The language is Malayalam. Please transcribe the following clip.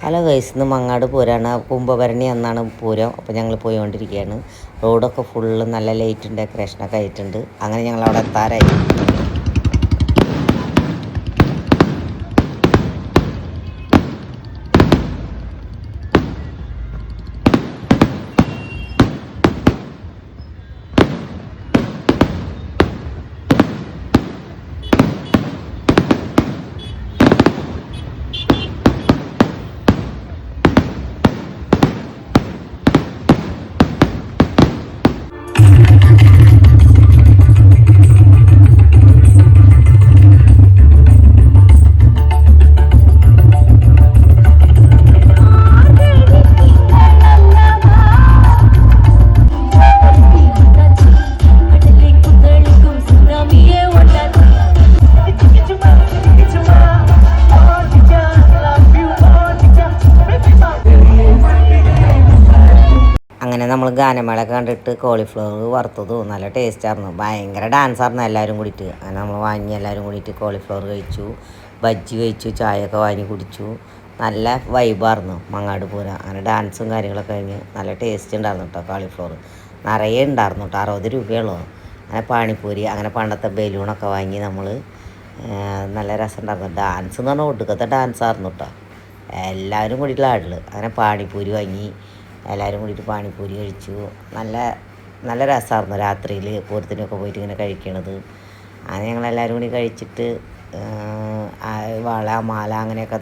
ഹലോ ഗൈസ്, ഇന്ന് മങ്ങാട് പൂരമാണ്. കുംഭഭരണി എന്നാണ് പൂരം. അപ്പോൾ ഞങ്ങൾ പോയിക്കൊണ്ടിരിക്കുകയാണ്. റോഡൊക്കെ ഫുള്ള് നല്ല ലൈറ്റും ഡെക്കറേഷനൊക്കെ ആയിട്ടുണ്ട്. അങ്ങനെ ഞങ്ങൾ അവിടെ എത്താറായി. അങ്ങനെ നമ്മൾ ഗാനമേളയൊക്കെ കണ്ടിട്ട് കോളിഫ്ലവർ വറുത്തതും നല്ല ടേസ്റ്റായിരുന്നു. ഭയങ്കര ഡാൻസായിരുന്നു എല്ലാവരും കൂടിയിട്ട്. അങ്ങനെ നമ്മൾ വാങ്ങി എല്ലാവരും കൂടിയിട്ട് കോളിഫ്ലവർ കഴിച്ചു, ബജ്ജി കഴിച്ചു, ചായയൊക്കെ വാങ്ങി കുടിച്ചു. നല്ല വൈബായിരുന്നു മങ്ങാട് പൂരം. അങ്ങനെ ഡാൻസും കാര്യങ്ങളൊക്കെ കഴിഞ്ഞ് നല്ല ടേസ്റ്റ് ഉണ്ടായിരുന്നു കേട്ടോ. കോളിഫ്ലവർ നിറയെ ഉണ്ടായിരുന്നു കേട്ടോ. 60 രൂപയുള്ളൂ. അങ്ങനെ പാനിപ്പൂരി, അങ്ങനെ പണ്ടത്തെ ബലൂണൊക്കെ വാങ്ങി നമ്മൾ നല്ല രസമുണ്ടായിരുന്നു. ഡാൻസ് എന്ന് പറഞ്ഞാൽ ഒടുക്കത്തെ ഡാൻസായിരുന്നു കേട്ടോ. എല്ലാവരും കൂടിയിട്ടുള്ള ആടിൽ. അങ്ങനെ പാനിപ്പൂരി വാങ്ങി എല്ലാവരും കൂടിയിട്ട് പാനിപ്പൂരി കഴിച്ചു. നല്ല നല്ല രസമായിരുന്നു രാത്രിയിൽ പൂരത്തിനൊക്കെ പോയിട്ട് ഇങ്ങനെ കഴിക്കണത്. അങ്ങനെ ഞങ്ങളെല്ലാവരും കൂടി കഴിച്ചിട്ട് വള മാല അങ്ങനെയൊക്കെ